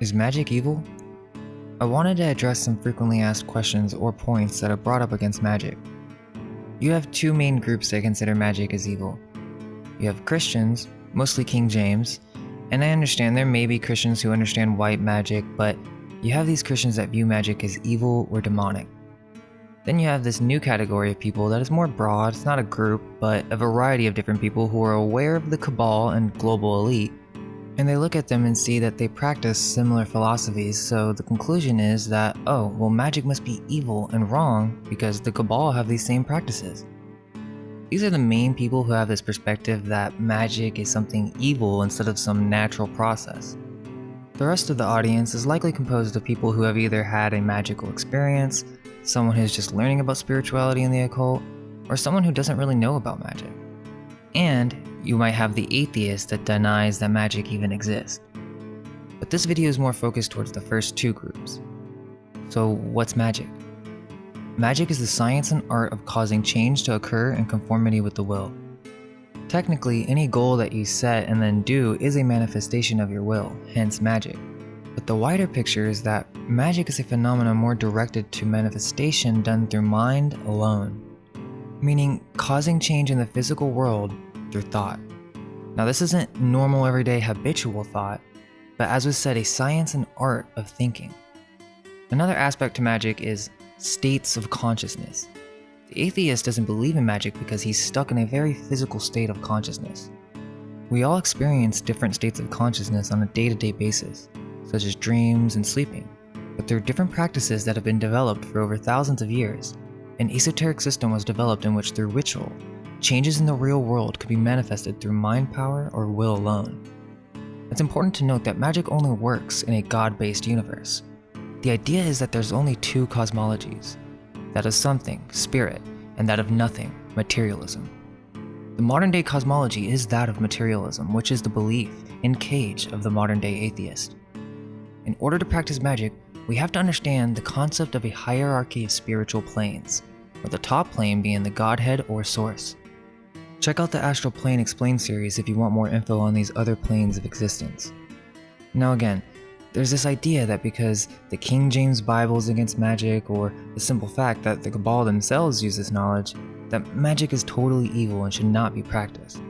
Is magic evil? I wanted to address some frequently asked questions or points that are brought up against magic. You have two main groups that consider magic as evil. You have Christians, mostly King James, and I understand there may be Christians who understand white magic, but you have these Christians that view magic as evil or demonic. Then you have this new category of people that is more broad. It's not a group, but a variety of different people who are aware of the cabal and global elite, and they look at them and see that they practice similar philosophies, so the conclusion is that, oh, well, magic must be evil and wrong because the cabal have these same practices. These are the main people who have this perspective that magic is something evil instead of some natural process. The rest of the audience is likely composed of people who have either had a magical experience, someone who's just learning about spirituality and the occult, or someone who doesn't really know about magic. And you might have the atheist that denies that magic even exists. But this video is more focused towards the first two groups. So what's magic? Magic is the science and art of causing change to occur in conformity with the will. Technically, any goal that you set and then do is a manifestation of your will, hence magic. But the wider picture is that magic is a phenomenon more directed to manifestation done through mind alone, meaning causing change in the physical world through thought. Now, this isn't normal everyday habitual thought, but as was said, a science and art of thinking. Another aspect to magic is states of consciousness. The atheist doesn't believe in magic because he's stuck in a very physical state of consciousness. We all experience different states of consciousness on a day-to-day basis, such as dreams and sleeping, but there are different practices that have been developed for over thousands of years. An esoteric system was developed in which, through ritual, changes in the real world could be manifested through mind power or will alone. It's important to note that magic only works in a God-based universe. The idea is that there's only two cosmologies, that of something, spirit, and that of nothing, materialism. The modern-day cosmology is that of materialism, which is the belief in cage of the modern-day atheist. In order to practice magic, we have to understand the concept of a hierarchy of spiritual planes, with the top plane being the Godhead or Source. Check out the Astral Plane Explained series if you want more info on these other planes of existence. Now again, there's this idea that because the King James Bible is against magic, or the simple fact that the Cabal themselves use this knowledge, that magic is totally evil and should not be practiced.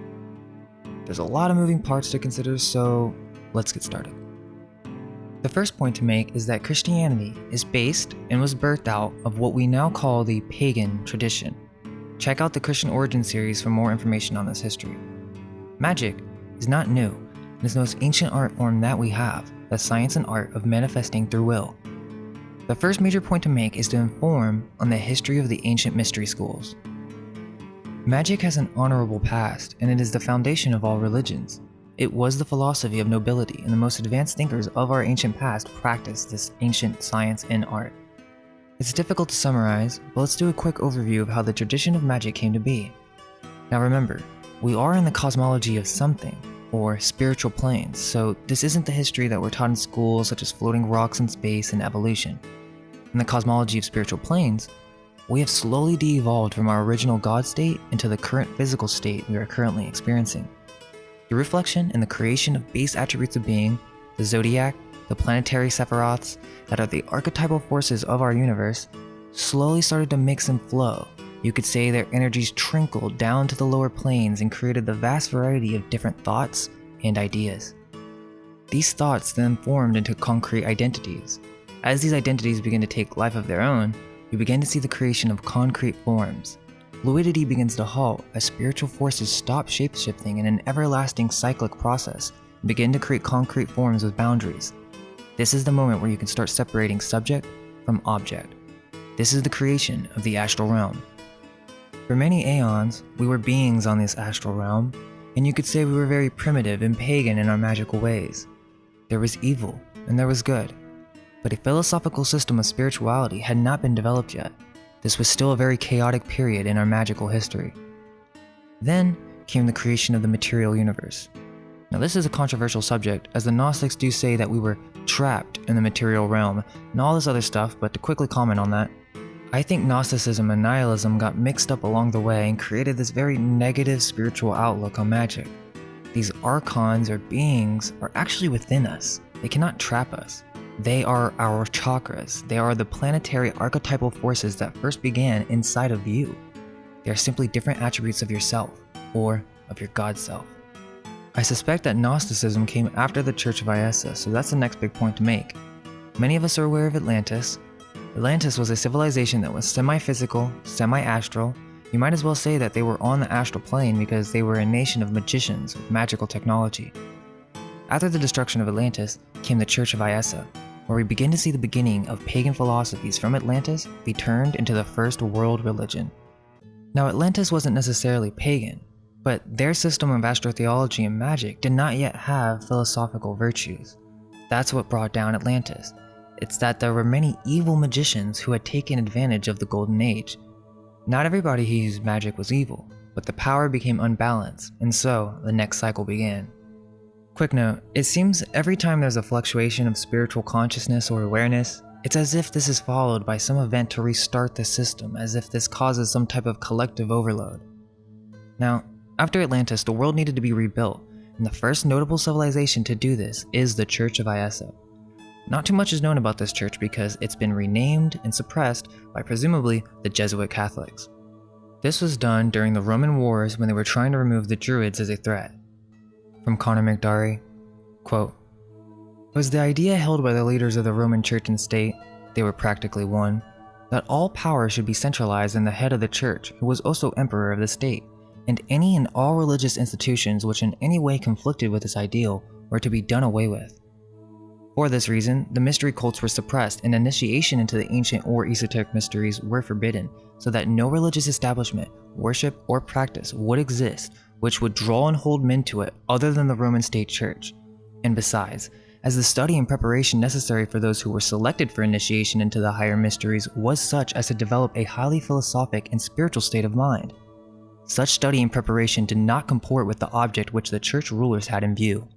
There's a lot of moving parts to consider, so let's get started. The first point to make is that Christianity is based and was birthed out of what we now call the pagan tradition. Check out the Christian Origin series for more information on this history. Magic is not new and is the most ancient art form that we have, the science and art of manifesting through will. The first major point to make is to inform on the history of the ancient mystery schools. Magic has an honorable past, and it is the foundation of all religions. It was the philosophy of nobility, and the most advanced thinkers of our ancient past practiced this ancient science and art. It's difficult to summarize, but let's do a quick overview of how the tradition of magic came to be. Now remember, we are in the cosmology of something, or spiritual planes, so this isn't the history that we're taught in school, such as floating rocks in space and evolution. In the cosmology of spiritual planes, we have slowly de-evolved from our original God state into the current physical state we are currently experiencing. The reflection and the creation of base attributes of being, the zodiac, the planetary sephiroths that are the archetypal forces of our universe, slowly started to mix and flow. You could say their energies trickled down to the lower planes and created the vast variety of different thoughts and ideas. These thoughts then formed into concrete identities. As these identities begin to take life of their own, you begin to see the creation of concrete forms. Fluidity begins to halt as spiritual forces stop shapeshifting in an everlasting cyclic process and begin to create concrete forms with boundaries. This is the moment where you can start separating subject from object. This is the creation of the astral realm. For many aeons, we were beings on this astral realm, and you could say we were very primitive and pagan in our magical ways. There was evil, and there was good, but a philosophical system of spirituality had not been developed yet. This was still a very chaotic period in our magical history. Then came the creation of the material universe. Now, this is a controversial subject, as the Gnostics do say that we were trapped in the material realm and all this other stuff, but to quickly comment on that, I think Gnosticism and nihilism got mixed up along the way and created this very negative spiritual outlook on magic. These archons or beings are actually within us. They cannot trap us. They are our chakras. They are the planetary archetypal forces that first began inside of you. They are simply different attributes of yourself, or of your God self. I suspect that Gnosticism came after the Church of Ayesa, so that's the next big point to make. Many of us are aware of Atlantis. Atlantis was a civilization that was semi-physical, semi-astral. You might as well say that they were on the astral plane because they were a nation of magicians with magical technology. After the destruction of Atlantis came the Church of Ayesa, where we begin to see the beginning of pagan philosophies from Atlantis be turned into the first world religion. Now, Atlantis wasn't necessarily pagan, but their system of astrotheology and magic did not yet have philosophical virtues. That's what brought down Atlantis. It's that there were many evil magicians who had taken advantage of the Golden Age. Not everybody who used magic was evil, but the power became unbalanced, and so the next cycle began. Quick note, it seems every time there's a fluctuation of spiritual consciousness or awareness, it's as if this is followed by some event to restart the system, as if this causes some type of collective overload. Now, after Atlantis, the world needed to be rebuilt, and the first notable civilization to do this is the Church of Ayesa. Not too much is known about this church because it's been renamed and suppressed by presumably the Jesuit Catholics. This was done during the Roman Wars when they were trying to remove the Druids as a threat. From Connor McDarry, quote, "It was the idea held by the leaders of the Roman Church and State, they were practically one, that all power should be centralized in the head of the Church, who was also emperor of the state, and any and all religious institutions which in any way conflicted with this ideal were to be done away with. For this reason, the mystery cults were suppressed and initiation into the ancient or esoteric mysteries were forbidden, so that no religious establishment, worship, or practice would exist which would draw and hold men to it other than the Roman State Church. And besides, as the study and preparation necessary for those who were selected for initiation into the higher mysteries was such as to develop a highly philosophic and spiritual state of mind, such study and preparation did not comport with the object which the church rulers had in view.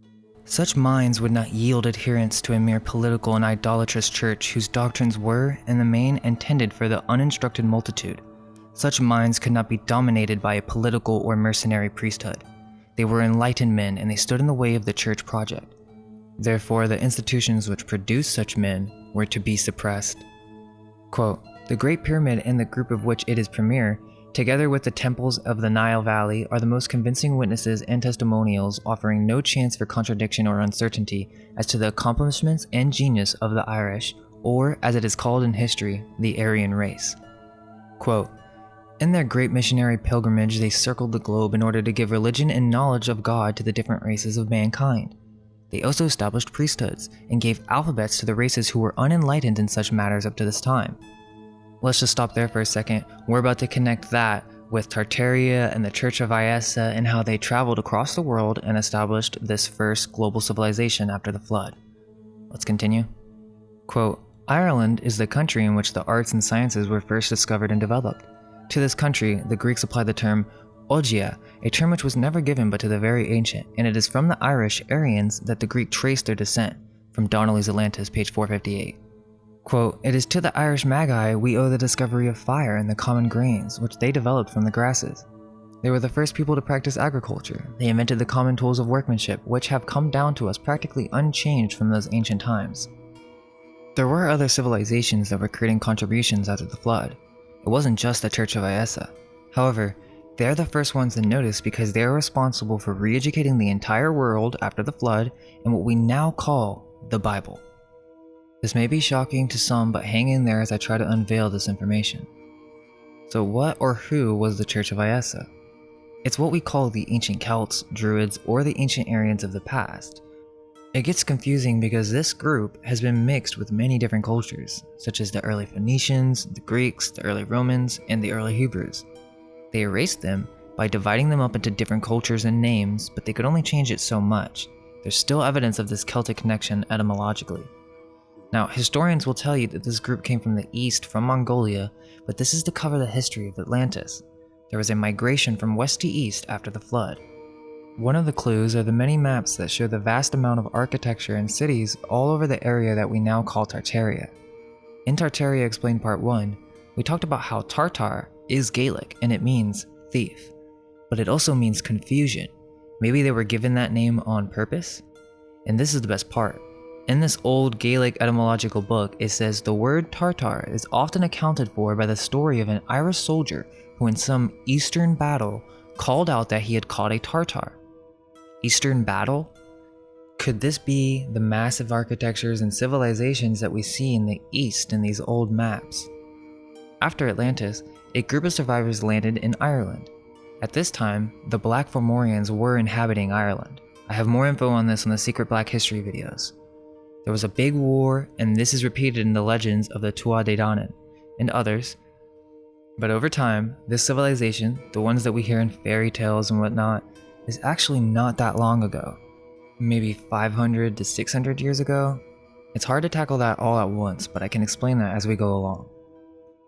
Such minds would not yield adherence to a mere political and idolatrous church whose doctrines were, in the main, intended for the uninstructed multitude. Such minds could not be dominated by a political or mercenary priesthood. They were enlightened men and they stood in the way of the church project. Therefore, the institutions which produced such men were to be suppressed." Quote, "The Great Pyramid and the group of which it is premier, together with the temples of the Nile Valley, are the most convincing witnesses and testimonials, offering no chance for contradiction or uncertainty as to the accomplishments and genius of the Irish, or, as it is called in history, the Aryan race." Quote, "In their great missionary pilgrimage, they circled the globe in order to give religion and knowledge of God to the different races of mankind. They also established priesthoods and gave alphabets to the races who were unenlightened in such matters up to this time." Let's just stop there for a second. We're about to connect that with Tartaria and the Church of Ayesa and how they traveled across the world and established this first global civilization after the flood. Let's continue. Quote, "Ireland is the country in which the arts and sciences were first discovered and developed. To this country, the Greeks applied the term Ogia, a term which was never given but to the very ancient, and it is from the Irish Aryans that the Greek traced their descent." From Donnelly's Atlantis, page 458. Quote, "It is to the Irish Magi we owe the discovery of fire and the common grains, which they developed from the grasses. They were the first people to practice agriculture. They invented the common tools of workmanship, which have come down to us practically unchanged from those ancient times." There were other civilizations that were creating contributions after the flood. It wasn't just the Church of Ayesa. However, they're the first ones to notice because they are responsible for re-educating the entire world after the flood in what we now call the Bible. This may be shocking to some, but hang in there as I try to unveil this information. So what or who was the Church of Ayesa? It's what we call the ancient Celts, Druids, or the ancient Aryans of the past. It gets confusing because this group has been mixed with many different cultures, such as the early Phoenicians, the Greeks, the early Romans, and the early Hebrews. They erased them by dividing them up into different cultures and names, but they could only change it so much. There's still evidence of this Celtic connection etymologically. Now, historians will tell you that this group came from the east, from Mongolia, but this is to cover the history of Atlantis. There was a migration from west to east after the flood. One of the clues are the many maps that show the vast amount of architecture and cities all over the area that we now call Tartaria. In Tartaria Explained Part 1, we talked about how Tartar is Gaelic and it means thief, but it also means confusion. Maybe they were given that name on purpose? And this is the best part. In this old Gaelic etymological book, it says the word Tartar is often accounted for by the story of an Irish soldier who in some eastern battle called out that he had caught a Tartar. Eastern battle? Could this be the massive architectures and civilizations that we see in the east in these old maps? After Atlantis, a group of survivors landed in Ireland. At this time, the Black Fomorians were inhabiting Ireland. I have more info on this on the Secret Black History videos. There was a big war, and this is repeated in the legends of the Tuatha Dé Danann and others. But over time, this civilization, the ones that we hear in fairy tales and whatnot, is actually not that long ago. Maybe 500 to 600 years ago? It's hard to tackle that all at once, but I can explain that as we go along.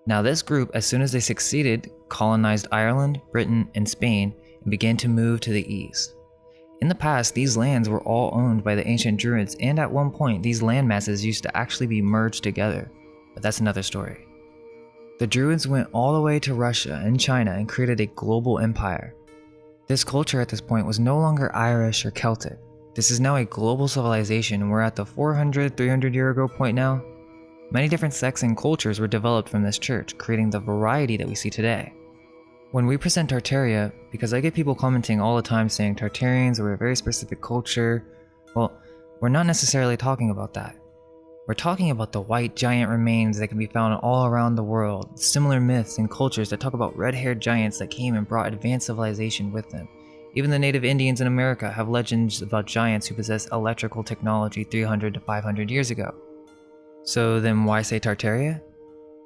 Now this group, as soon as they succeeded, colonized Ireland, Britain, and Spain, and began to move to the east. In the past, these lands were all owned by the ancient Druids, and at one point, these land masses used to actually be merged together, but that's another story. The Druids went all the way to Russia and China and created a global empire. This culture at this point was no longer Irish or Celtic. This is now a global civilization, and we're at the 400, 300 year ago point now. Many different sects and cultures were developed from this church, creating the variety that we see today. When we present Tartaria, because I get people commenting all the time saying Tartarians are a very specific culture, well, we're not necessarily talking about that. We're talking about the white giant remains that can be found all around the world, similar myths and cultures that talk about red-haired giants that came and brought advanced civilization with them. Even the native Indians in America have legends about giants who possess electrical technology 300 to 500 years ago. So then why say Tartaria?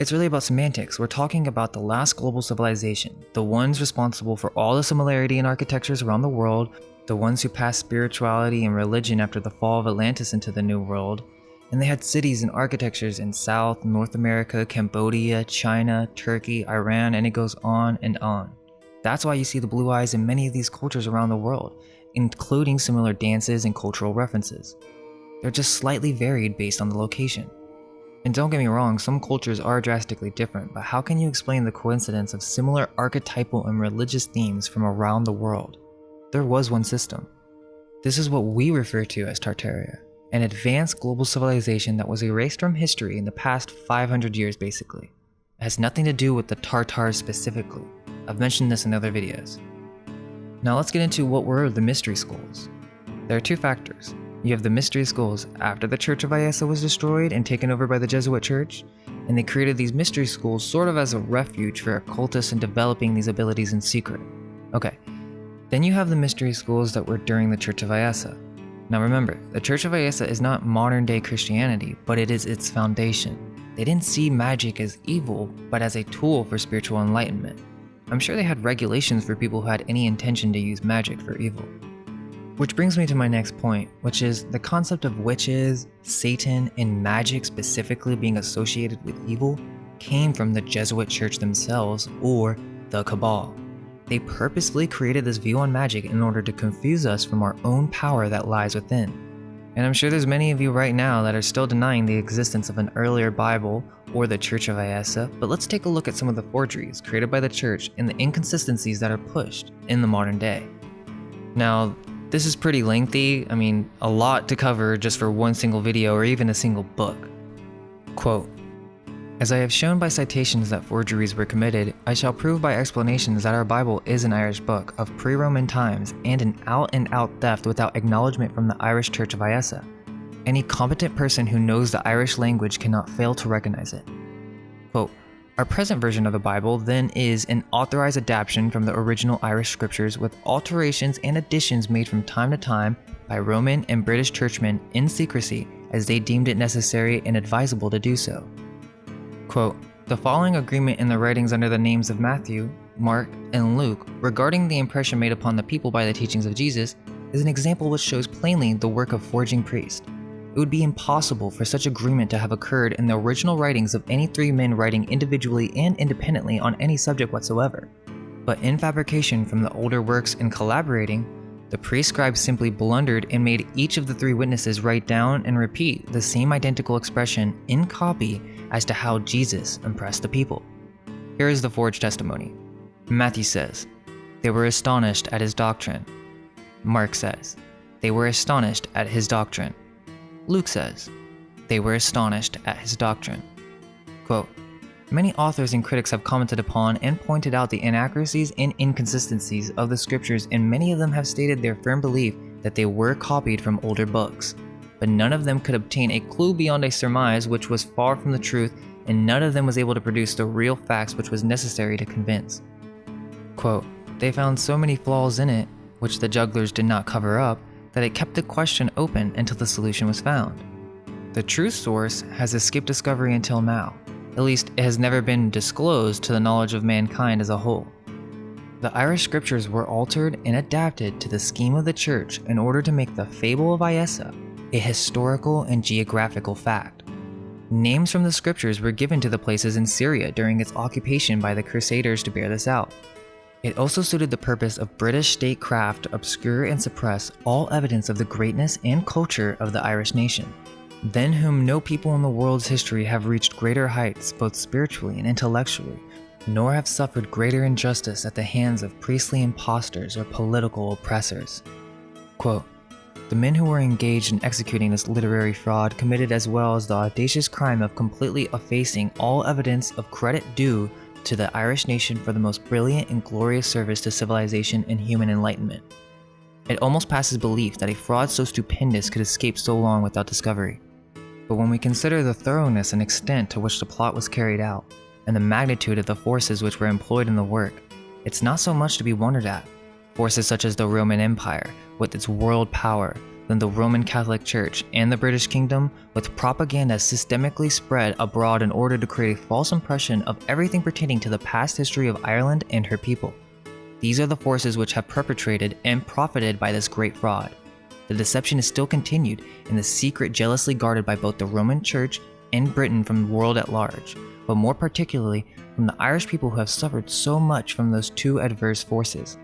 It's really about semantics. We're talking about the last global civilization, the ones responsible for all the similarity in architectures around the world, the ones who passed spirituality and religion after the fall of Atlantis into the New World, and they had cities and architectures in South, North America, Cambodia, China, Turkey, Iran, and it goes on and on. That's why you see the blue eyes in many of these cultures around the world, including similar dances and cultural references. They're just slightly varied based on the location. And don't get me wrong, some cultures are drastically different, but how can you explain the coincidence of similar archetypal and religious themes from around the world? There was one system. This is what we refer to as Tartaria, an advanced global civilization that was erased from history in the past 500 years basically. It has nothing to do with the Tartars specifically. I've mentioned this in other videos. Now let's get into what were the mystery schools. There are two factors. You have the mystery schools after the Church of Ayesa was destroyed and taken over by the Jesuit Church, and they created these mystery schools sort of as a refuge for occultists in developing these abilities in secret. Okay, then you have the mystery schools that were during the Church of Ayesa. Now remember, the Church of Ayesa is not modern day Christianity, but it is its foundation. They didn't see magic as evil, but as a tool for spiritual enlightenment. I'm sure they had regulations for people who had any intention to use magic for evil. Which brings me to my next point, which is the concept of witches, Satan, and magic specifically being associated with evil came from the Jesuit Church themselves, or the Cabal. They purposefully created this view on magic in order to confuse us from our own power that lies within. And I'm sure there's many of you right now that are still denying the existence of an earlier Bible or the Church of Ayesa, but let's take a look at some of the forgeries created by the church and the inconsistencies that are pushed in the modern day. Now, this is pretty lengthy, a lot to cover just for one single video or even a single book. Quote, "As I have shown by citations that forgeries were committed, I shall prove by explanations that our Bible is an Irish book of pre-Roman times and an out-and-out theft without acknowledgement from the Irish Church of Ayesa. Any competent person who knows the Irish language cannot fail to recognize it." Quote, "Our present version of the Bible then is an authorized adaptation from the original Irish scriptures with alterations and additions made from time to time by Roman and British churchmen in secrecy as they deemed it necessary and advisable to do so." Quote, "The following agreement in the writings under the names of Matthew, Mark, and Luke regarding the impression made upon the people by the teachings of Jesus is an example which shows plainly the work of forging priests. It would be impossible for such agreement to have occurred in the original writings of any three men writing individually and independently on any subject whatsoever. But in fabrication from the older works and collaborating, The priest-scribe simply blundered and made each of the three witnesses write down and repeat the same identical expression in copy as to how Jesus impressed the people. Here is the forged testimony. Matthew says, "They were astonished at his doctrine." Mark says, "They were astonished at his doctrine." Luke says, "They were astonished at his doctrine." Quote, "Many authors and critics have commented upon and pointed out the inaccuracies and inconsistencies of the scriptures, and many of them have stated their firm belief that they were copied from older books. But none of them could obtain a clue beyond a surmise which was far from the truth, and none of them was able to produce the real facts which was necessary to convince." Quote, "They found so many flaws in it, which the jugglers did not cover up, that it kept the question open until the solution was found. The true source has escaped discovery until now. At least, it has never been disclosed to the knowledge of mankind as a whole. The Irish scriptures were altered and adapted to the scheme of the church in order to make the fable of Iessa a historical and geographical fact. Names from the scriptures were given to the places in Syria during its occupation by the Crusaders to bear this out. It also suited the purpose of British statecraft to obscure and suppress all evidence of the greatness and culture of the Irish nation, than whom no people in the world's history have reached greater heights both spiritually and intellectually, nor have suffered greater injustice at the hands of priestly impostors or political oppressors." Quote, "The men who were engaged in executing this literary fraud committed as well as the audacious crime of completely effacing all evidence of credit due to the Irish nation for the most brilliant and glorious service to civilization and human enlightenment. It almost passes belief that a fraud so stupendous could escape so long without discovery. But when we consider the thoroughness and extent to which the plot was carried out, and the magnitude of the forces which were employed in the work, it's not so much to be wondered at. Forces such as the Roman Empire, with its world power, then the Roman Catholic Church, and the British Kingdom, with propaganda systemically spread abroad in order to create a false impression of everything pertaining to the past history of Ireland and her people. These are the forces which have perpetrated and profited by this great fraud. The deception is still continued, and the secret jealously guarded by both the Roman Church and Britain from the world at large, but more particularly from the Irish people who have suffered so much from those two adverse forces.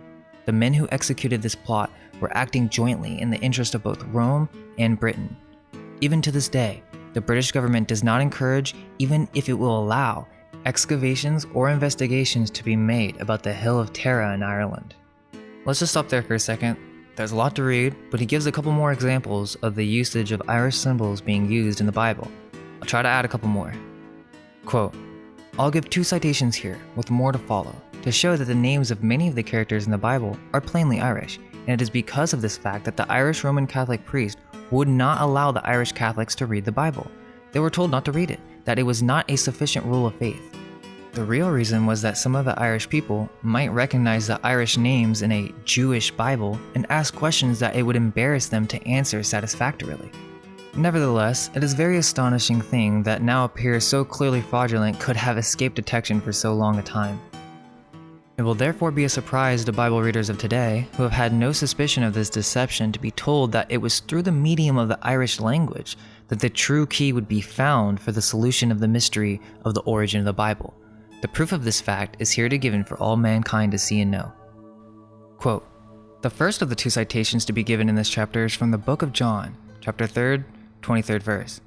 The men who executed this plot were acting jointly in the interest of both Rome and Britain. Even to this day, the British government does not encourage, even if it will allow, excavations or investigations to be made about the Hill of Tara in Ireland." Let's just stop there for a second. There's a lot to read, but he gives a couple more examples of the usage of Irish symbols being used in the Bible. I'll try to add a couple more. Quote, "I'll give 2 citations here, with more to follow, to show that the names of many of the characters in the Bible are plainly Irish, and it is because of this fact that the Irish Roman Catholic priest would not allow the Irish Catholics to read the Bible. They were told not to read it, that it was not a sufficient rule of faith. The real reason was that some of the Irish people might recognize the Irish names in a Jewish Bible and ask questions that it would embarrass them to answer satisfactorily. Nevertheless, it is a very astonishing thing that now appears so clearly fraudulent could have escaped detection for so long a time. It will therefore be a surprise to Bible readers of today, who have had no suspicion of this deception, to be told that it was through the medium of the Irish language that the true key would be found for the solution of the mystery of the origin of the Bible. The proof of this fact is here given for all mankind to see and know." Quote, "The first of the 2 citations to be given in this chapter is from the book of John, chapter 3, 23rd verse.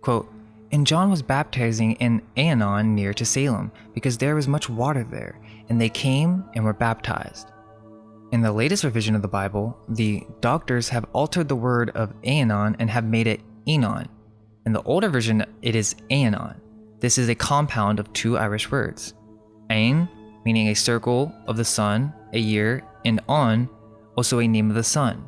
Quote, "And John was baptizing in Aenon near to Salem, because there was much water there, and they came and were baptized." In the latest revision of the Bible, the doctors have altered the word of Aenon and have made it Enon. In the older version, it is Aenon. This is a compound of 2 Irish words. Ain, meaning a circle of the sun, a year, and On, also a name of the sun.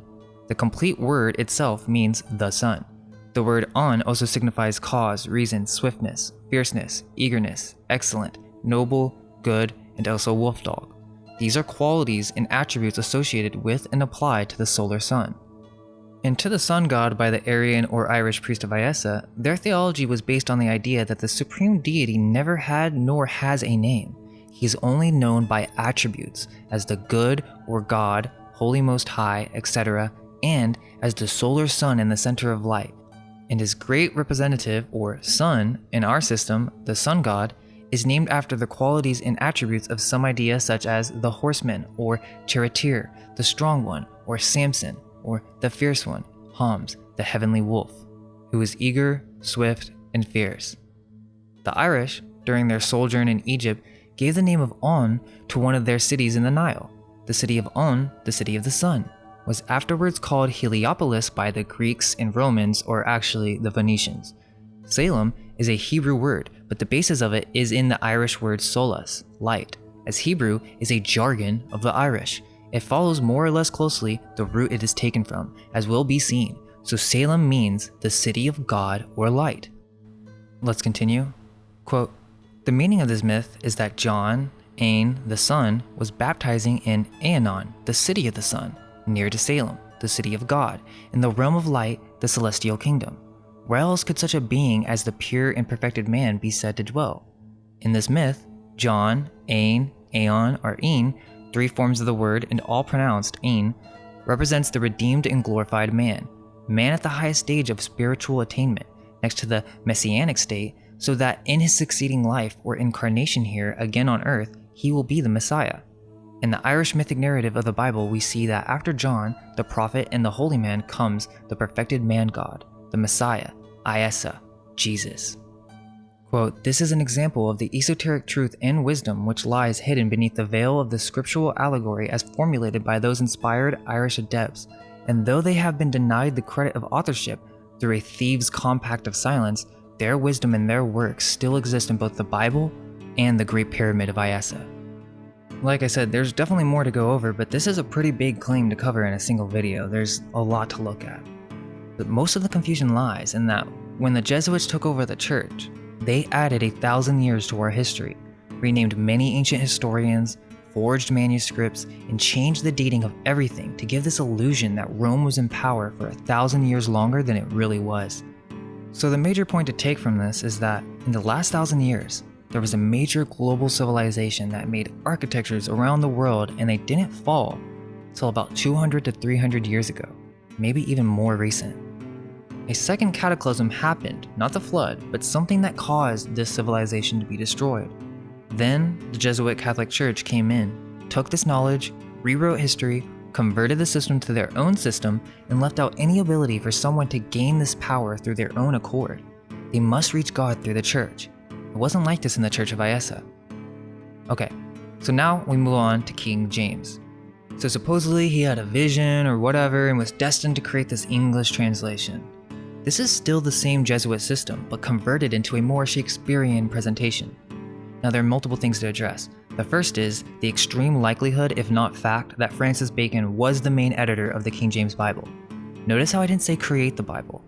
The complete word itself means the sun. The word On also signifies cause, reason, swiftness, fierceness, eagerness, excellent, noble, good, and also wolf dog. These are qualities and attributes associated with and applied to the solar sun. And to the sun god by the Aryan or Irish priest of Iessa, their theology was based on the idea that the supreme deity never had nor has a name. He is only known by attributes, as the good or God, holy most high, etc., and as the solar sun in the center of light. And his great representative, or sun, in our system, the sun god, is named after the qualities and attributes of some idea such as the horseman or charioteer, the strong one, or Samson, or the fierce one, Hams, the heavenly wolf, who is eager, swift, and fierce. The Irish, during their sojourn in Egypt, gave the name of On to one of their cities in the Nile. The city of On, the city of the sun, was afterwards called Heliopolis by the Greeks and Romans, or actually the Phoenicians. Salem is a Hebrew word, but the basis of it is in the Irish word solas, light, as Hebrew is a jargon of the Irish. It follows more or less closely the root it is taken from, as will be seen, so Salem means the city of God or light. Let's continue. Quote, "The meaning of this myth is that John, Ain, the sun, was baptizing in Aenon, the city of the sun, near to Salem, the city of God, in the realm of light, the celestial kingdom. Where else could such a being as the pure and perfected man be said to dwell? In this myth, John, Ain, Aeon, or Ein, three forms of the word and all pronounced Ein, represents the redeemed and glorified man at the highest stage of spiritual attainment, next to the messianic state, so that in his succeeding life or incarnation here again on earth, he will be the Messiah. In the Irish mythic narrative of the Bible, we see that after John, the prophet and the holy man, comes the perfected man God, the Messiah, Iesa, Jesus." Quote, "This is an example of the esoteric truth and wisdom which lies hidden beneath the veil of the scriptural allegory as formulated by those inspired Irish adepts, and though they have been denied the credit of authorship through a thieves' compact of silence, their wisdom and their works still exist in both the Bible and the Great Pyramid of Iesa." Like I said, there's definitely more to go over, but this is a pretty big claim to cover in a single video. There's a lot to look at. But most of the confusion lies in that when the Jesuits took over the church, they added 1,000 years to our history, renamed many ancient historians, forged manuscripts, and changed the dating of everything to give this illusion that Rome was in power for 1,000 years longer than it really was. So the major point to take from this is that in the last 1,000 years, there was a major global civilization that made architectures around the world, and they didn't fall until about 200 to 300 years ago, maybe even more recent. A second cataclysm happened, not the flood, but something that caused this civilization to be destroyed. Then, the Jesuit Catholic Church came in, took this knowledge, rewrote history, converted the system to their own system, and left out any ability for someone to gain this power through their own accord. They must reach God through the church. It wasn't like this in the Church of Iesa. Okay, so now we move on to King James. So supposedly he had a vision or whatever and was destined to create this English translation. This is still the same Jesuit system, but converted into a more Shakespearean presentation. Now there are multiple things to address. The first is the extreme likelihood, if not fact, that Francis Bacon was the main editor of the King James Bible. Notice how I didn't say create the Bible.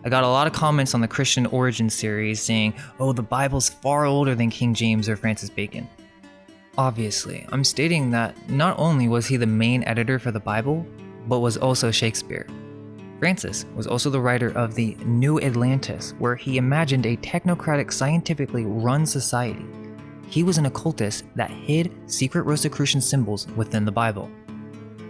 I got a lot of comments on the Christian Origins series saying, oh, the Bible's far older than King James or Francis Bacon. Obviously, I'm stating that not only was he the main editor for the Bible, but was also Shakespeare. Francis was also the writer of the New Atlantis, where he imagined a technocratic, scientifically run society. He was an occultist that hid secret Rosicrucian symbols within the Bible.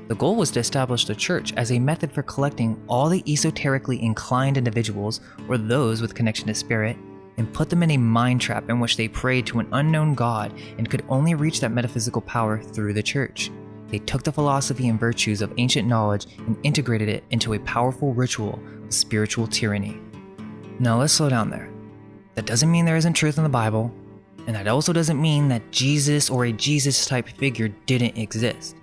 The goal was to establish the church as a method for collecting all the esoterically inclined individuals, or those with connection to spirit, and put them in a mind trap in which they prayed to an unknown god and could only reach that metaphysical power through the church. They took the philosophy and virtues of ancient knowledge and integrated it into a powerful ritual of spiritual tyranny. Now let's slow down there. That doesn't mean there isn't truth in the Bible, and that also doesn't mean that Jesus or a Jesus-type figure didn't exist,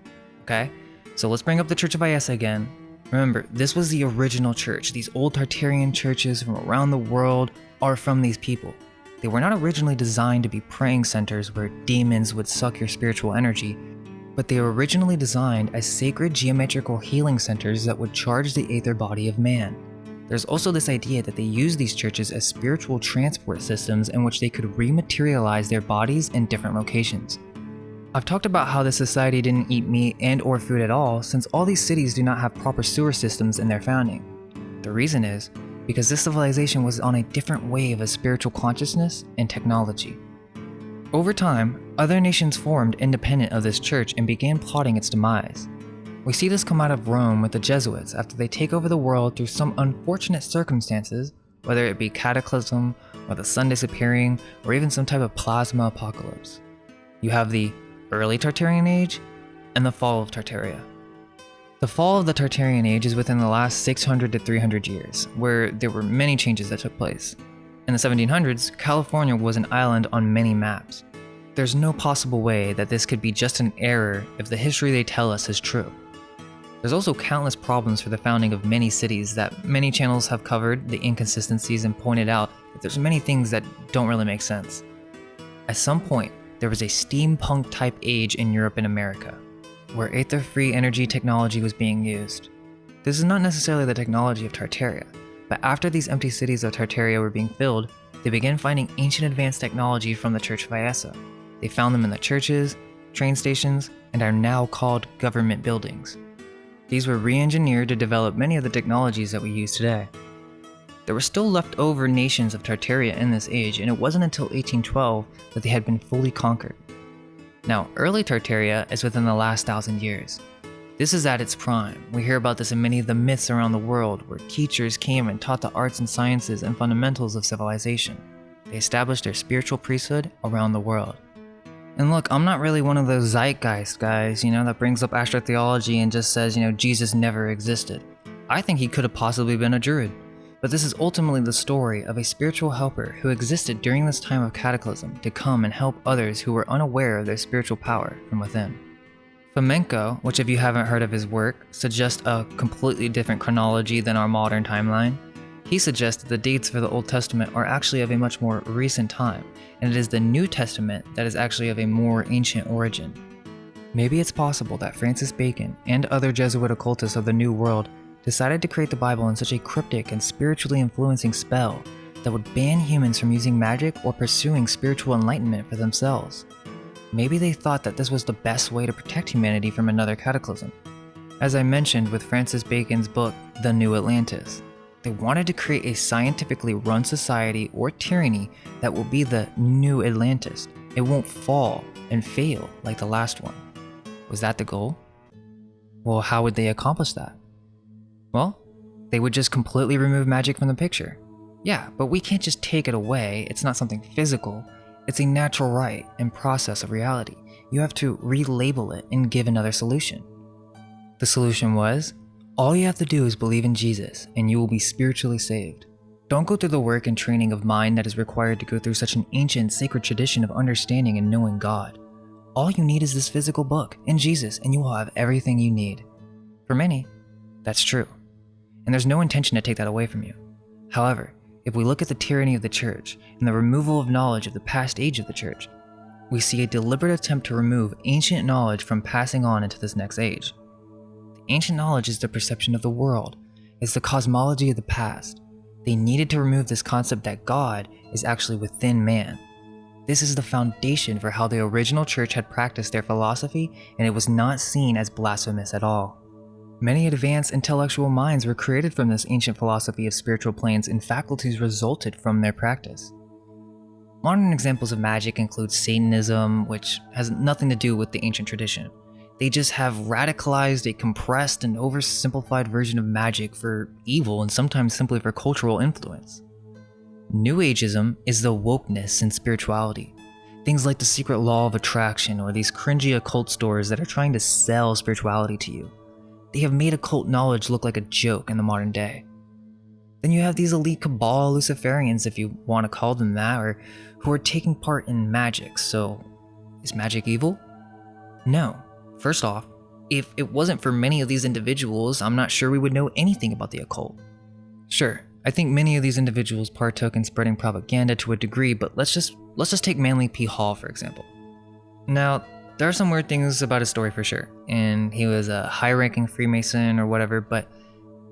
okay? So let's bring up the Church of Iesa again. Remember, this was the original church. These old Tartarian churches from around the world are from these people. They were not originally designed to be praying centers where demons would suck your spiritual energy, but they were originally designed as sacred geometrical healing centers that would charge the aether body of man. There's also this idea that they used these churches as spiritual transport systems in which they could rematerialize their bodies in different locations. I've talked about how this society didn't eat meat and or food at all, since all these cities do not have proper sewer systems in their founding. The reason is because this civilization was on a different wave of spiritual consciousness and technology. Over time, other nations formed independent of this church and began plotting its demise. We see this come out of Rome with the Jesuits after they take over the world through some unfortunate circumstances, whether it be cataclysm, or the sun disappearing, or even some type of plasma apocalypse. You have the early Tartarian age and the fall of Tartaria. The fall of the Tartarian Age is within the last 600 to 300 years, where there were many changes that took place. In the 1700s, California was an island on many maps. There's no possible way that this could be just an error if the history they tell us is true. There's also countless problems for the founding of many cities that many channels have covered the inconsistencies and pointed out that there's many things that don't really make sense. At some point, there was a steampunk type age in Europe and America, where aether-free energy technology was being used. This is not necessarily the technology of Tartaria, but after these empty cities of Tartaria were being filled, they began finding ancient advanced technology from the Church of Iessa. They found them in the churches, train stations, and are now called government buildings. These were re-engineered to develop many of the technologies that we use today. There were still leftover nations of Tartaria in this age, and it wasn't until 1812 that they had been fully conquered. Now, early Tartaria is within the last 1,000 years. This is at its prime. We hear about this in many of the myths around the world, where teachers came and taught the arts and sciences and fundamentals of civilization. They established their spiritual priesthood around the world. And look, I'm not really one of those zeitgeist guys, that brings up astrotheology and just says, Jesus never existed. I think he could have possibly been a druid. But this is ultimately the story of a spiritual helper who existed during this time of cataclysm to come and help others who were unaware of their spiritual power from within. Fomenko, which if you haven't heard of his work, suggests a completely different chronology than our modern timeline. He suggests that the dates for the Old Testament are actually of a much more recent time, and it is the New Testament that is actually of a more ancient origin. Maybe it's possible that Francis Bacon and other Jesuit occultists of the New World decided to create the Bible in such a cryptic and spiritually influencing spell that would ban humans from using magic or pursuing spiritual enlightenment for themselves. Maybe they thought that this was the best way to protect humanity from another cataclysm. As I mentioned with Francis Bacon's book, The New Atlantis, they wanted to create a scientifically run society or tyranny that will be the new Atlantis. It won't fall and fail like the last one. Was that the goal? Well, how would they accomplish that? Well, they would just completely remove magic from the picture. Yeah, but we can't just take it away. It's not something physical. It's a natural right and process of reality. You have to relabel it and give another solution. The solution was, all you have to do is believe in Jesus and you will be spiritually saved. Don't go through the work and training of mind that is required to go through such an ancient, sacred tradition of understanding and knowing God. All you need is this physical book and Jesus, and you will have everything you need. For many, that's true. And there's no intention to take that away from you. However, if we look at the tyranny of the church and the removal of knowledge of the past age of the church, we see a deliberate attempt to remove ancient knowledge from passing on into this next age. The ancient knowledge is the perception of the world. It's the cosmology of the past. They needed to remove this concept that God is actually within man. This is the foundation for how the original church had practiced their philosophy, and it was not seen as blasphemous at all. Many advanced intellectual minds were created from this ancient philosophy of spiritual planes, and faculties resulted from their practice. Modern examples of magic include Satanism, which has nothing to do with the ancient tradition. They just have radicalized a compressed and oversimplified version of magic for evil and sometimes simply for cultural influence. New Ageism is the wokeness in spirituality. Things like the secret law of attraction or these cringy occult stores that are trying to sell spirituality to you. They have made occult knowledge look like a joke in the modern day. Then you have these elite cabal Luciferians, if you want to call them that, or who are taking part in magic. So, is magic evil? No. First off, if it wasn't for many of these individuals, I'm not sure we would know anything about the occult. Sure, I think many of these individuals partook in spreading propaganda to a degree, but let's just take Manly P. Hall for example. Now, there are some weird things about his story for sure, and he was a high-ranking Freemason or whatever, but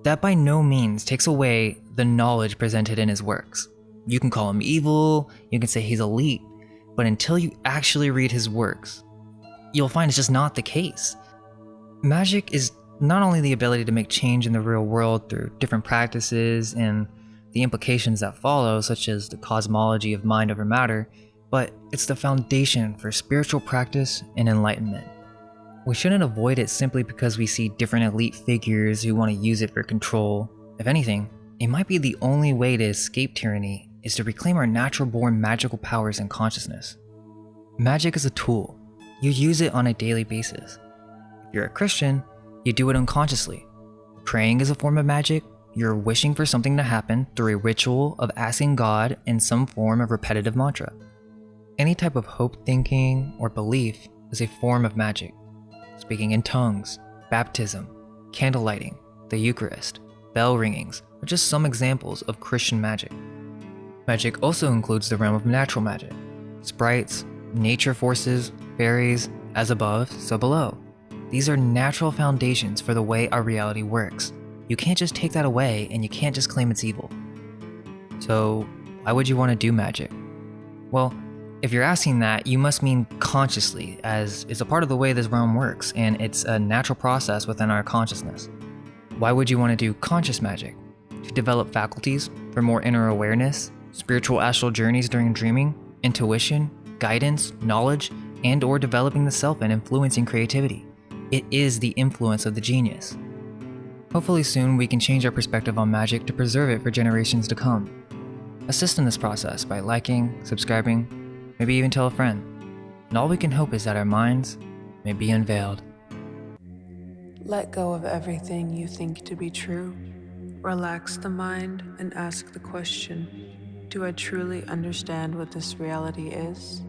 that by no means takes away the knowledge presented in his works. You can call him evil, you can say he's elite, but until you actually read his works, you'll find it's just not the case. Magic is not only the ability to make change in the real world through different practices and the implications that follow, such as the cosmology of mind over matter, but it's the foundation for spiritual practice and enlightenment. We shouldn't avoid it simply because we see different elite figures who want to use it for control. If anything, it might be the only way to escape tyranny is to reclaim our natural-born magical powers and consciousness. Magic is a tool. You use it on a daily basis. If you're a Christian, You do it unconsciously. Praying is a form of magic. You're wishing for something to happen through a ritual of asking God in some form of repetitive mantra. Any type of hope thinking or belief is a form of magic. Speaking in tongues, baptism, candle lighting, the Eucharist, bell ringings are just some examples of Christian magic. Magic also includes the realm of natural magic, sprites, nature forces, fairies, as above, so below. These are natural foundations for the way our reality works. You can't just take that away, and you can't just claim it's evil. So, why would you want to do magic? Well, if you're asking that, you must mean consciously, as it's a part of the way this realm works, and it's a natural process within our consciousness. Why would you want to do conscious magic? To develop faculties for more inner awareness, spiritual astral journeys during dreaming, intuition, guidance, knowledge, and/or developing the self and influencing creativity. It is the influence of the genius. Hopefully soon we can change our perspective on magic to preserve it for generations to come. Assist in this process by liking, subscribing, maybe even tell a friend. And all we can hope is that our minds may be unveiled. Let go of everything you think to be true. Relax the mind and ask the question, do I truly understand what this reality is?